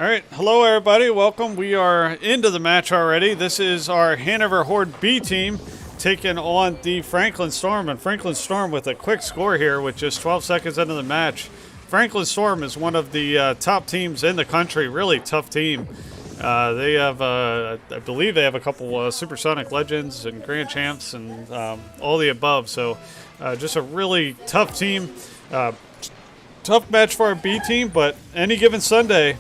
All right, hello everybody, welcome. We are into the match already. This is our Hanover Horde B team taking on the Franklin Storm, and Franklin Storm with a quick score here with just 12 seconds into the match. Franklin Storm is one of the top teams in the country, really tough team. They have, I believe they have a couple Supersonic Legends and Grand Champs and all the above, so just a really tough team. Tough match for our B team, but any given Sunday,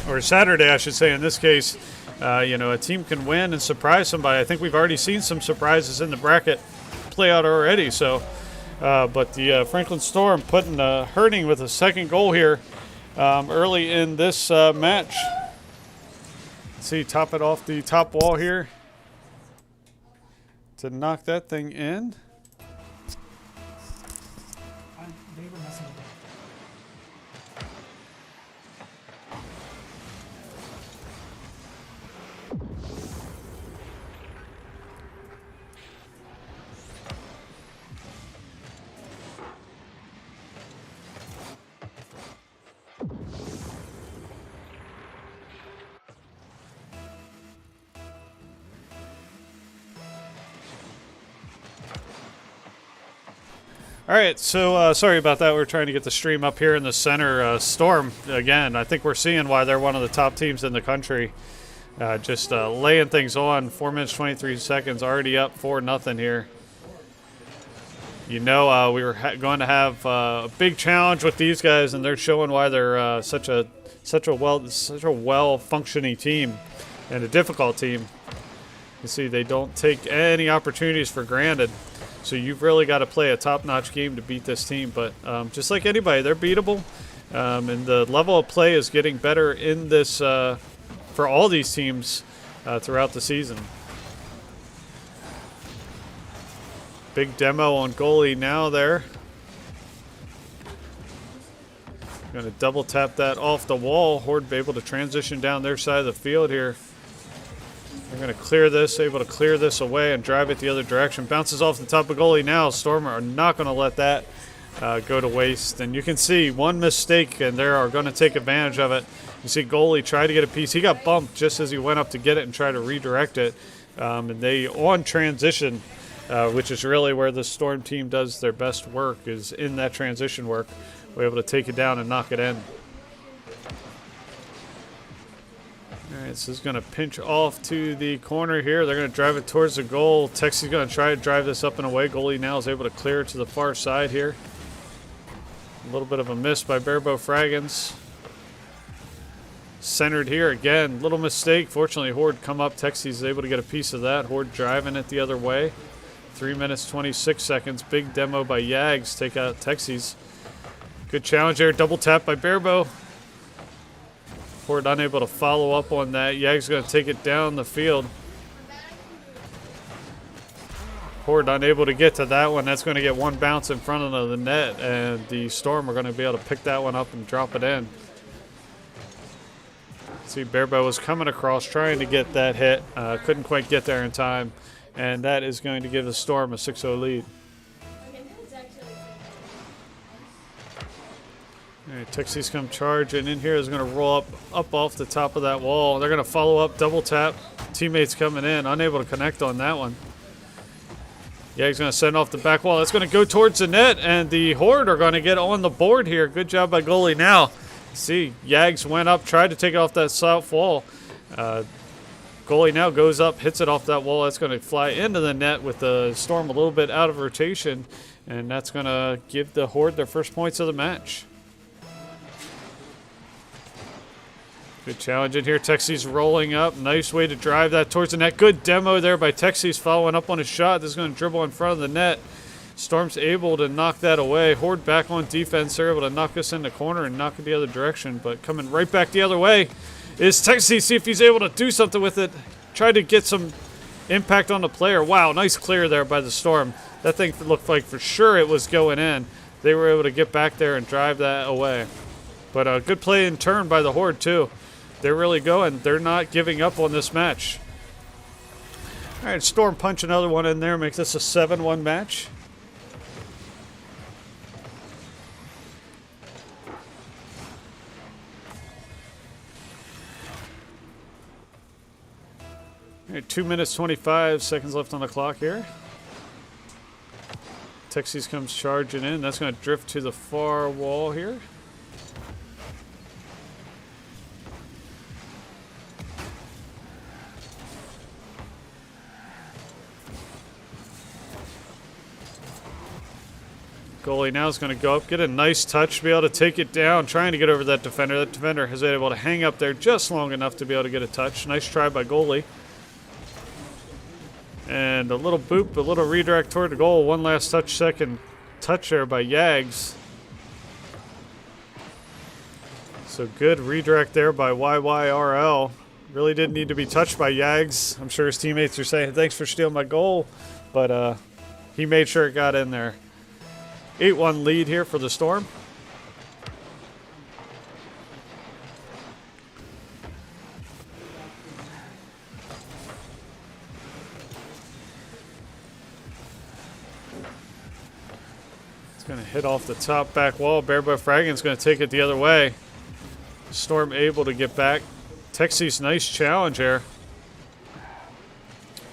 or Saturday, I should say, in this case, a team can win and surprise somebody. I think we've already seen some surprises in the bracket play out already. So, but the Franklin Storm hurting with a second goal here early in this match. Let's see, top it off the top wall here to knock that thing in. All right, so sorry about that. We're trying to get the stream up here in the center. Storm, again, I think we're seeing why they're one of the top teams in the country. Just laying things on. 4 minutes, 23 seconds, already up 4-0 here. You know, we were going to have a big challenge with these guys, and they're showing why they're such a well-functioning team and a difficult team. You see, they don't take any opportunities for granted. So you've really got to play a top-notch game to beat this team. But just like anybody, they're beatable. And the level of play is getting better in this for all these teams throughout the season. Big demo on goalie now there. Going to double tap that off the wall. Horde be able to transition down their side of the field here. They're going to clear this, able to clear this away and drive it the other direction. Bounces off the top of goalie now. Storm are not going to let that go to waste. And you can see one mistake, and they are going to take advantage of it. You see goalie try to get a piece. He got bumped just as he went up to get it and try to redirect it. And they, on transition, which is really where the Storm team does their best work, is in that transition work. We're able to take it down and knock it in. All right, so this is going to pinch off to the corner here. They're going to drive it towards the goal. Texie's going to try to drive this up and away. Goalie now is able to clear it to the far side here. A little bit of a miss by Barebow Fraggins. Centered here again. Little mistake. Fortunately, Horde come up. Texie's able to get a piece of that. Horde driving it the other way. 3 minutes, 26 seconds. Big demo by Yags. Take out Texie's. Good challenge there. Double tap by Barebow. Horde unable to follow up on that. Yag's going to take it down the field. Horde unable to get to that one. That's going to get one bounce in front of the net, and the Storm are going to be able to pick that one up and drop it in. See, Barebow was coming across trying to get that hit. Couldn't quite get there in time, and that is going to give the Storm a 6-0 lead. All right, Texie's come charging in here. Is going to roll up off the top of that wall. They're going to follow up, double tap. Teammates coming in, unable to connect on that one. Yeah, he's going to send off the back wall. That's going to go towards the net, and the Horde are going to get on the board here. Good job by goalie now. See, Yags went up, tried to take it off that south wall. Goalie now goes up, hits it off that wall. That's going to fly into the net with the Storm a little bit out of rotation, and that's going to give the Horde their first points of the match. Good challenge in here. Texie's rolling up. Nice way to drive that towards the net. Good demo there by Texie's following up on his shot. This is going to dribble in front of the net. Storm's able to knock that away. Horde back on defense. They're able to knock this in the corner and knock it the other direction. But coming right back the other way is Texie. See if he's able to do something with it. Try to get some impact on the player. Wow, nice clear there by the Storm. That thing looked like for sure it was going in. They were able to get back there and drive that away. But a good play in turn by the Horde too. They're really going. They're not giving up on this match. All right, Storm punch another one in there. Makes this a 7-1 match. right, 2 minutes 25 seconds left on the clock here. Texas comes charging in. That's going to drift to the far wall here. Goalie now is going to go up, get a nice touch, be able to take it down, trying to get over that defender. That defender has been able to hang up there just long enough to be able to get a touch. Nice try by goalie. And a little boop, a little redirect toward the goal. One last touch, second touch there by Yags. So good redirect there by YYRL. Really didn't need to be touched by Yags. I'm sure his teammates are saying, thanks for stealing my goal. But he made sure it got in there. 8-1 lead here for the Storm. It's going to hit off the top back wall. Barebow Fragan's going to take it the other way. Storm able to get back. Texas, nice challenge here.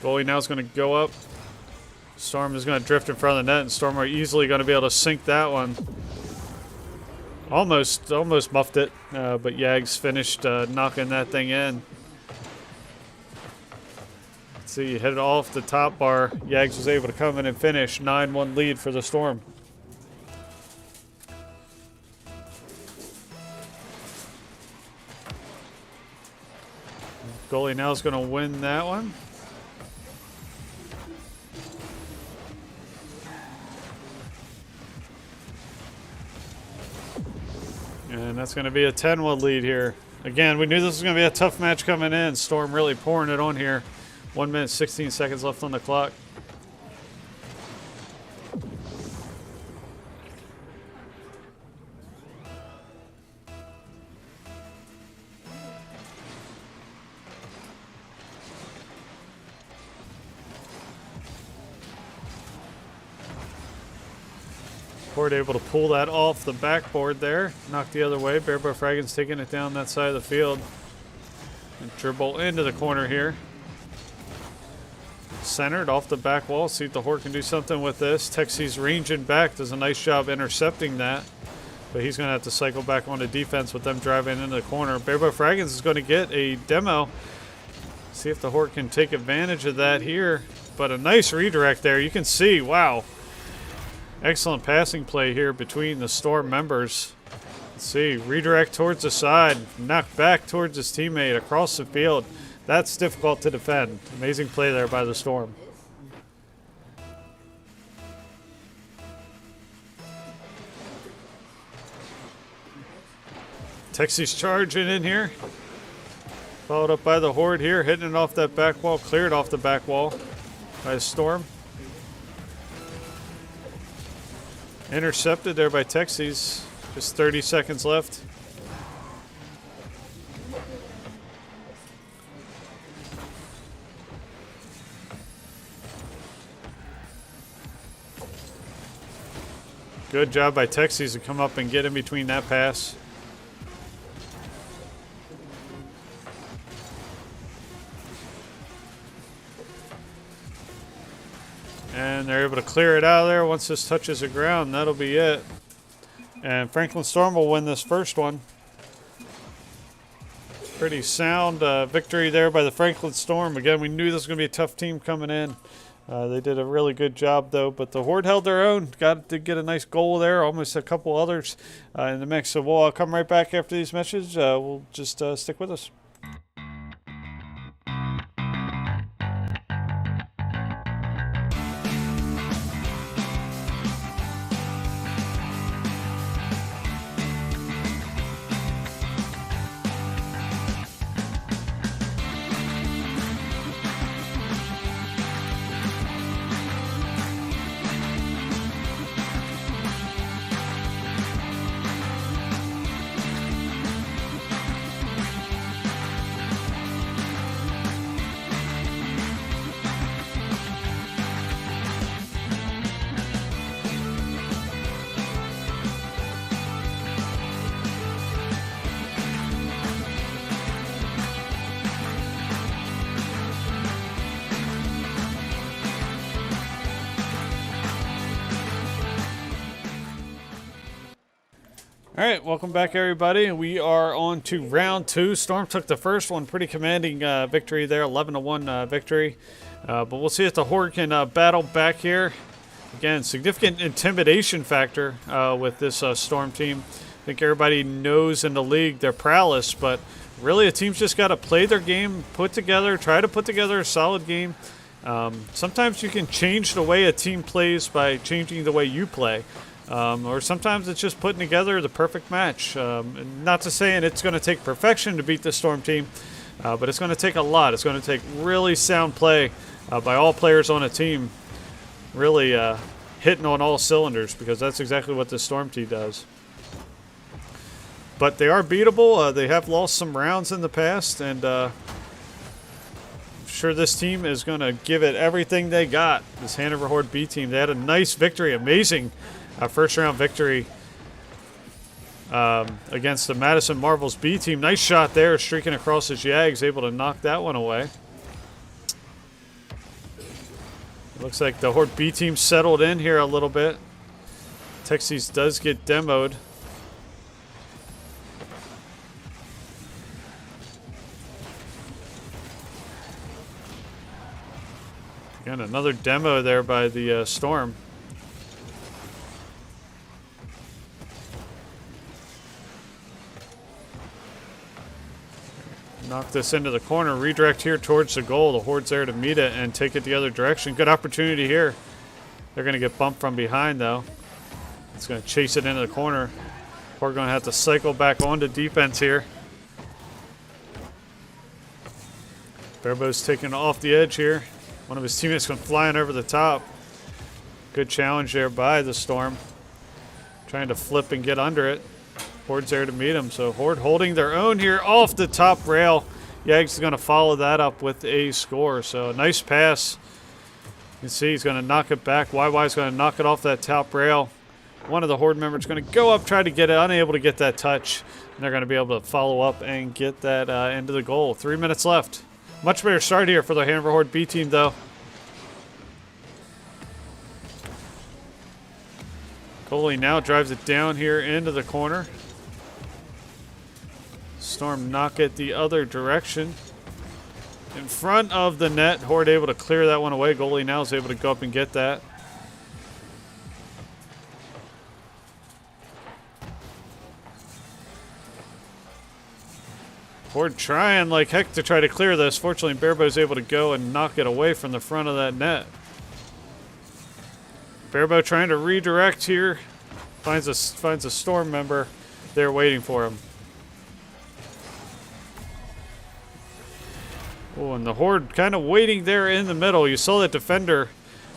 Goalie now is going to go up. Storm is going to drift in front of the net, and Storm are easily going to be able to sink that one. Almost muffed it, but Yags finished knocking that thing in. Let's see, hit it off the top bar. Yags was able to come in and finish. 9-1 lead for the Storm. Goalie now is going to win that one. And that's going to be a 10-1 lead here. Again, we knew this was going to be a tough match coming in. Storm really pouring it on here. 1 minute, 16 seconds left on the clock. Horde able to pull that off the backboard there. Knocked the other way. Barebow Fragan's taking it down that side of the field. And dribble into the corner here. Centered off the back wall. See if the Horde can do something with this. Texas ranging back. Does a nice job intercepting that. But he's going to have to cycle back onto defense with them driving into the corner. Barebow Fragan's is going to get a demo. See if the Horde can take advantage of that here. But a nice redirect there. You can see, wow. Excellent passing play here between the Storm members. Let's see, redirect towards the side, knocked back towards his teammate across the field. That's difficult to defend. Amazing play there by the Storm. Texas charging in here. Followed up by the Horde here, hitting it off that back wall, cleared off the back wall by the Storm. Intercepted there by Texas. Just 30 seconds left. Good job by Texas to come up and get in between that pass. And they're able to clear it out of there. Once this touches the ground, that'll be it. And Franklin Storm will win this first one. Pretty sound victory there by the Franklin Storm. Again, we knew this was going to be a tough team coming in. They did a really good job, though. But the Horde held their own. Got to get a nice goal there. Almost a couple others in the mix. So we'll come right back after these matches. We'll just stick with us. All right, welcome back, everybody. We are on to round 2. Storm took the first one, pretty commanding victory there, 11-1 victory. But we'll see if the Horde can battle back here. Again, significant intimidation factor with this Storm team. I think everybody knows in the league their prowess, but really a team's just got to play their game, try to put together a solid game. Sometimes you can change the way a team plays by changing the way you play. Or sometimes it's just putting together the perfect match. Not to say it's going to take perfection to beat the Storm team, but it's going to take a lot. It's going to take really sound play by all players on a team, really hitting on all cylinders, because that's exactly what the Storm team does. But they are beatable. They have lost some rounds in the past, and I'm sure this team is going to give it everything they got. This Hanover Horde B team, they had a nice victory, amazing first round victory against the Madison Marvels B team. Nice shot there, streaking across his Yags, able to knock that one away. Looks like the Horde B team settled in here a little bit. Texas does get demoed. Again, another demo there by the Storm. Knock this into the corner, redirect here towards the goal. The Horde's there to meet it and take it the other direction. Good opportunity here. They're going to get bumped from behind, though. It's going to chase it into the corner. Horde going to have to cycle back onto defense here. Barebo's taking off the edge here. One of his teammates going flying over the top. Good challenge there by the Storm. Trying to flip and get under it. Horde's there to meet him, so Horde holding their own here off the top rail. Yags is going to follow that up with a score, so a nice pass. You can see he's going to knock it back. YY is going to knock it off that top rail. One of the Horde members is going to go up, try to get it, unable to get that touch. And they're going to be able to follow up and get that into the goal. 3 minutes left. Much better start here for the Hanover Horde B team, though. Coley now drives it down here into the corner. Storm knock it the other direction. In front of the net. Horde able to clear that one away. Goalie now is able to go up and get that. Horde trying like heck to try to clear this. Fortunately, Barebo's able to go and knock it away from the front of that net. Barebo trying to redirect here. Finds a Storm member there waiting for him. Oh, and the Horde kind of waiting there in the middle. You saw that defender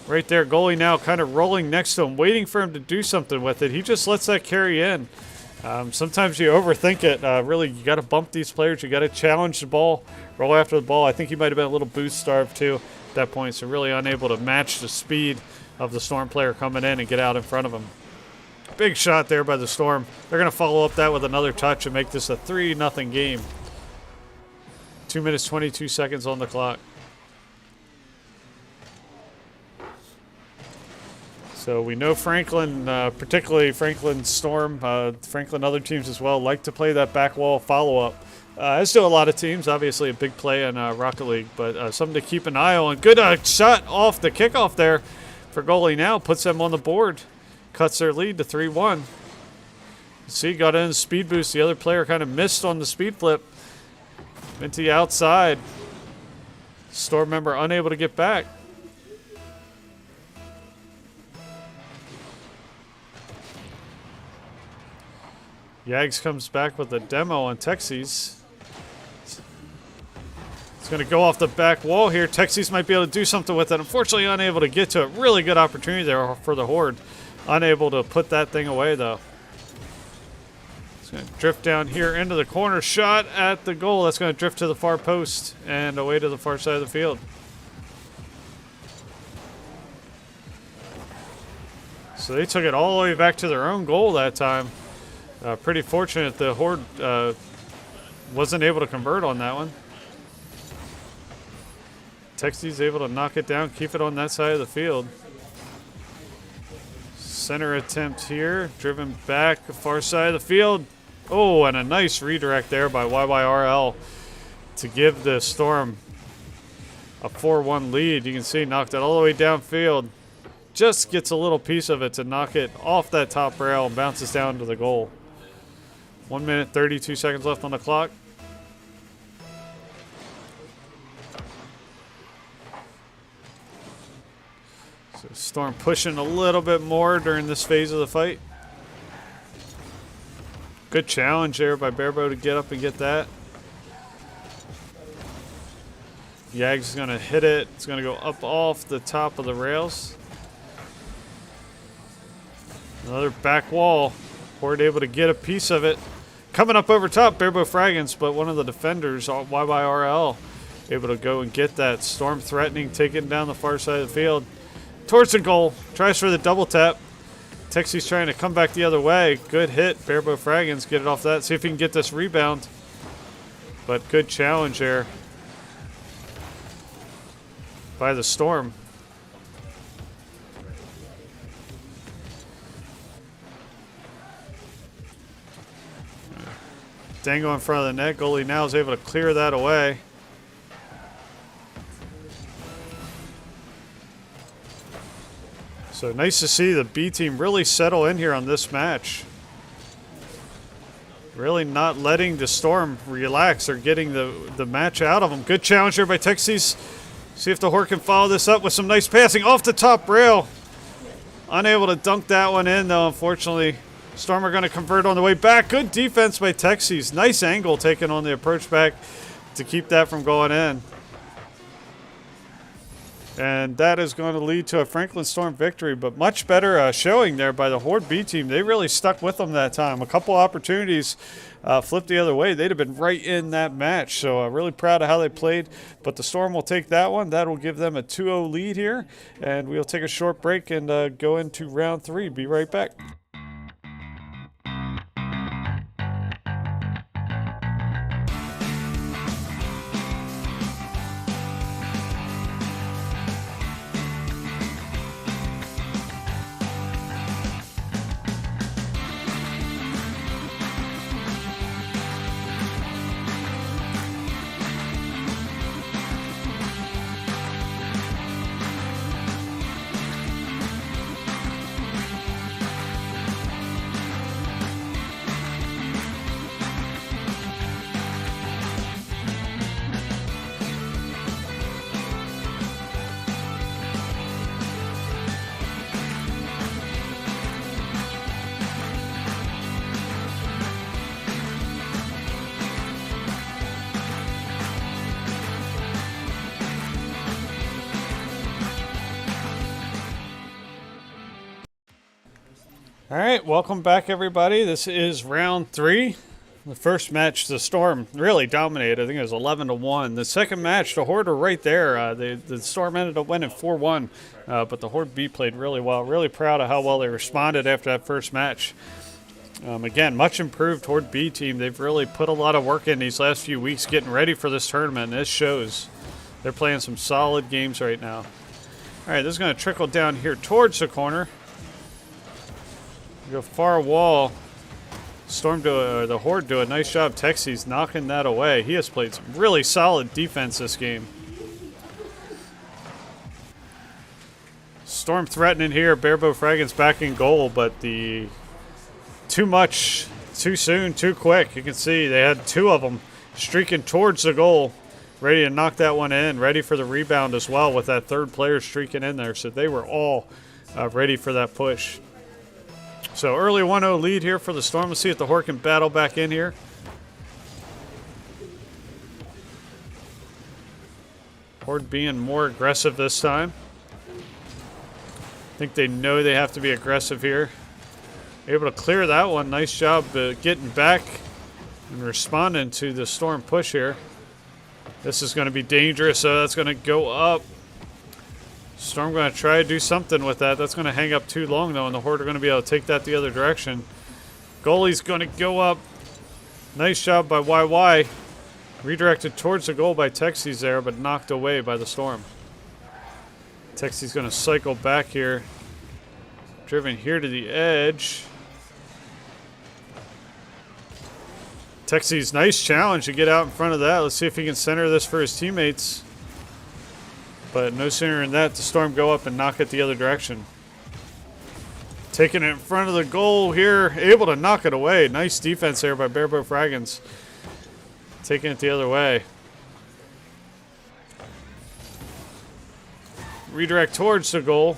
right there. Goalie now kind of rolling next to him, waiting for him to do something with it. He just lets that carry in. Sometimes you overthink it. Really, you got to bump these players. You got to challenge the ball, roll after the ball. I think he might have been a little boost starved too at that point, so really unable to match the speed of the Storm player coming in and get out in front of him. Big shot there by the Storm. They're going to follow up that with another touch and make this a 3-0 game. 2 minutes, 22 seconds on the clock. So we know Franklin, particularly Franklin Storm, Franklin other teams as well, like to play that back wall follow-up. As do a lot of teams, obviously a big play in Rocket League, but something to keep an eye on. Good shot off the kickoff there for goalie now. Puts them on the board. Cuts their lead to 3-1. See, got in speed boost. The other player kind of missed on the speed flip. Into the outside. Storm member unable to get back. Yags comes back with a demo on Texas. It's going to go off the back wall here. Texas might be able to do something with it. Unfortunately, unable to get to it. Really good opportunity there for the Horde. Unable to put that thing away, though. It's going to drift down here into the corner. Shot at the goal. That's going to drift to the far post and away to the far side of the field. So they took it all the way back to their own goal that time. Pretty fortunate the Horde wasn't able to convert on that one. Texas able to knock it down, keep it on that side of the field. Center attempt here. Driven back, far side of the field. Oh, and a nice redirect there by YYRL to give the Storm a 4-1 lead. You can see knocked it all the way downfield. Just gets a little piece of it to knock it off that top rail and bounces down to the goal. 1 minute, 32 seconds left on the clock. So Storm pushing a little bit more during this phase of the fight. Good challenge there by Barebow to get up and get that. Yags is going to hit it. It's going to go up off the top of the rails. Another back wall. Horde able to get a piece of it. Coming up over top, Barebow Fraggins, but one of the defenders, YYRL, able to go and get that. Storm threatening, taking down the far side of the field. Towards the goal. Tries for the double tap. Texie's trying to come back the other way. Good hit. Barebow Fraggins get it off that. See if he can get this rebound. But good challenge there by the Storm. Dango in front of the net. Goalie now is able to clear that away. So nice to see the B team really settle in here on this match. Really not letting the Storm relax or getting the match out of them. Good challenge here by Texies. See if the Horde can follow this up with some nice passing off the top rail. Unable to dunk that one in, though, unfortunately. Storm are going to convert on the way back. Good defense by Texies. Nice angle taken on the approach back to keep that from going in. And that is going to lead to a Franklin Storm victory, but much better showing there by the Horde B team. They really stuck with them that time. A couple opportunities flipped the other way. They'd have been right in that match. So really proud of how they played, but the Storm will take that one. That will give them a 2-0 lead here, and we'll take a short break and go into round 3. Be right back. All right, welcome back, everybody. This is round 3. The first match, the Storm really dominated. I think it was 11-1. The second match, the Horde are right there. The Storm ended up winning 4-1, but the Horde B played really well. Really proud of how well they responded after that first match. Again, much improved Horde B team. They've really put a lot of work in these last few weeks getting ready for this tournament, and this shows. They're playing some solid games right now. All right, this is going to trickle down here towards the corner. Go far wall. Storm the Horde do a nice job. Texies knocking that away. He has played some really solid defense this game. Storm threatening here. Barebow Fraggins back in goal, but the too much, too soon, too quick. You can see they had 2 of them streaking towards the goal, ready to knock that one in, ready for the rebound as well with that third player streaking in there. So they were all ready for that push. So early 1-0 lead here for the Storm. Let's see if the Horde can battle back in here. Horde being more aggressive this time. I think they know they have to be aggressive here. Able to clear that one. Nice job getting back and responding to the Storm push here. This is going to be dangerous, so that's going to go up. Storm going to try to do something with that. That's going to hang up too long, though, and the Horde are going to be able to take that the other direction. Goalie's going to go up. Nice job by YY. Redirected towards the goal by Texies there, but knocked away by the Storm. Texies going to cycle back here. Driven here to the edge. Texie's nice challenge to get out in front of that. Let's see if he can center this for his teammates. But no sooner than that, the Storm go up and knock it the other direction. Taking it in front of the goal here, able to knock it away. Nice defense there by Barebow Fragons. Taking it the other way. Redirect towards the goal.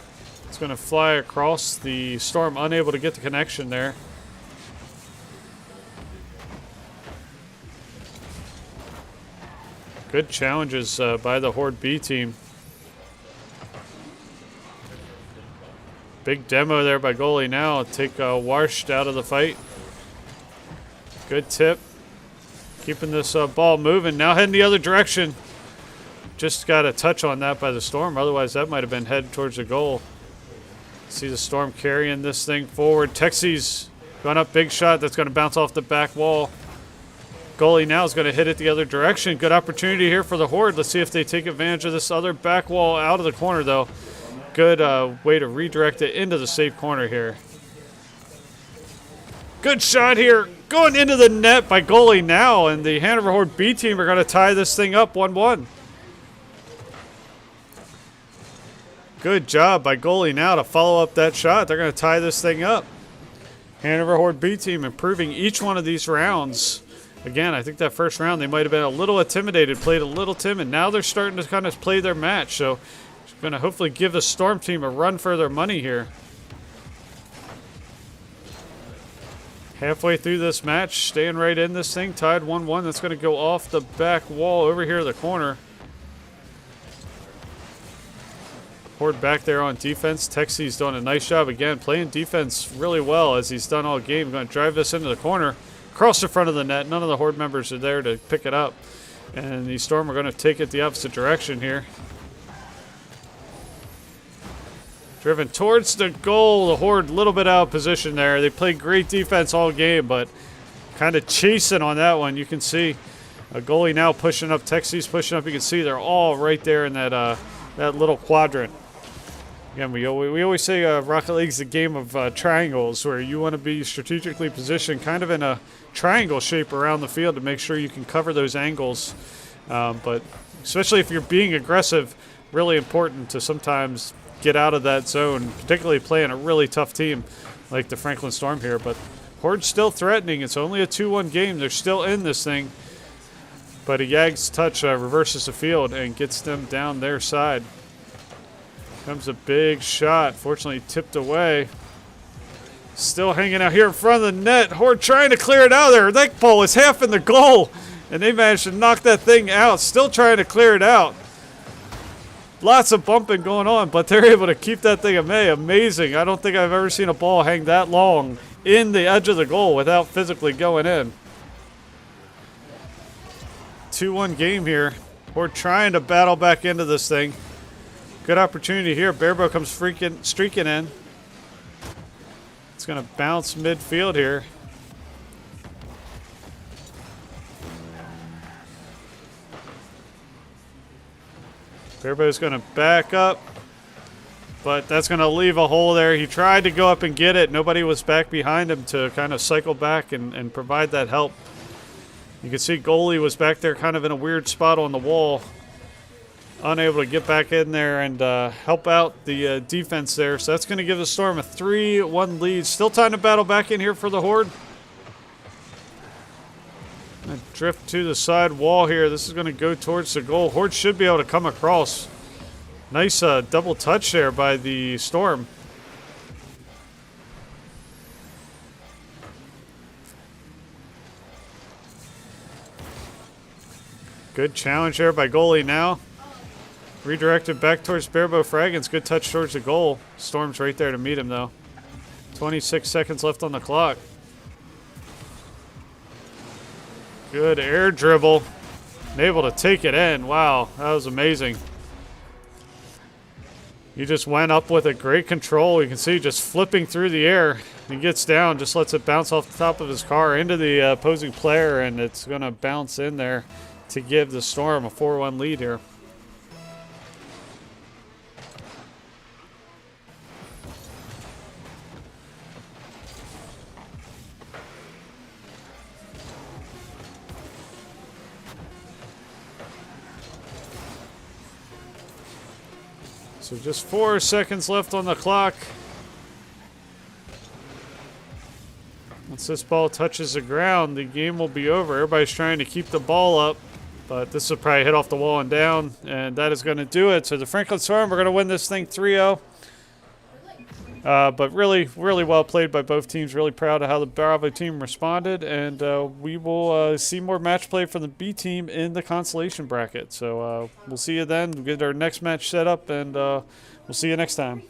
It's going to fly across. The Storm unable to get the connection there. Good challenges by the Horde B team. Big demo there by goalie now. Take Washed out of the fight. Good tip. Keeping this ball moving. Now heading the other direction. Just got a touch on that by the Storm. Otherwise, that might have been headed towards the goal. See the Storm carrying this thing forward. Texie's going up, big shot. That's going to bounce off the back wall. Goalie now is going to hit it the other direction. Good opportunity here for the Horde. Let's see if they take advantage of this other back wall out of the corner, though. Good way to redirect it into the safe corner here. Good shot here. Going into the net by goalie now. And the Hanover Horde B team are going to tie this thing up 1-1. Good job by goalie now to follow up that shot. They're going to tie this thing up. Hanover Horde B team improving each one of these rounds. Again, I think that first round they might have been a little intimidated, played a little timid. Now they're starting to kind of play their match. So it's going to hopefully give the Storm team a run for their money here. Halfway through this match, staying right in this thing, tied 1-1. That's going to go off the back wall over here in the corner. Horde back there on defense. Texie's doing a nice job again, playing defense really well as he's done all game. Going to drive this into the corner, across the front of the net. None of the Horde members are there to pick it up. And the Storm are going to take it the opposite direction here. Driven towards the goal. The Horde a little bit out of position there. They played great defense all game, but kind of chasing on that one. You can see a goalie now pushing up. Texie's pushing up. You can see they're all right there in that that little quadrant. Again, we always say Rocket League's a game of triangles, where you want to be strategically positioned kind of in a triangle shape around the field to make sure you can cover those angles. But especially if you're being aggressive, really important to sometimes get out of that zone, particularly playing a really tough team like the Franklin Storm here. But Horde's still threatening. It's only a 2-1 game. They're still in this thing. But a Yag's touch reverses the field and gets them down their side. Comes a big shot. Fortunately tipped away. Still hanging out here in front of the net. Horde trying to clear it out of there. That ball was half in the goal. And they managed to knock that thing out. Still trying to clear it out. Lots of bumping going on, but they're able to keep that thing at bay. Amazing. I don't think I've ever seen a ball hang that long in the edge of the goal without physically going in. 2-1 game here. Horde trying to battle back into this thing. Good opportunity here. Barebow comes streaking in. It's going to bounce midfield here. Barebow's going to back up, but that's going to leave a hole there. He tried to go up and get it. Nobody was back behind him to kind of cycle back and provide that help. You can see goalie was back there kind of in a weird spot on the wall. Unable to get back in there and help out the defense there. So that's going to give the Storm a 3-1 lead. Still time to battle back in here for the Horde. Drift to the side wall here. This is going to go towards the goal. Horde should be able to come across. Nice double touch there by the Storm. Good challenge there by goalie now. Redirected back towards Barebow Fragons. Good touch towards the goal. Storm's right there to meet him, though. 26 seconds left on the clock. Good air dribble. And able to take it in. Wow, that was amazing. He just went up with a great control. You can see just flipping through the air. He gets down, just lets it bounce off the top of his car into the opposing player, and it's going to bounce in there to give the Storm a 4-1 lead here. So just 4 seconds left on the clock. Once this ball touches the ground, the game will be over. Everybody's trying to keep the ball up, but this will probably hit off the wall and down, and that is going to do it. So the Franklin Storm, we're going to win this thing 3-0. But really, really well played by both teams. Really proud of how the Bravo team responded, and we will see more match play from the B team in the consolation bracket. So we'll see you then. We'll get our next match set up, and we'll see you next time.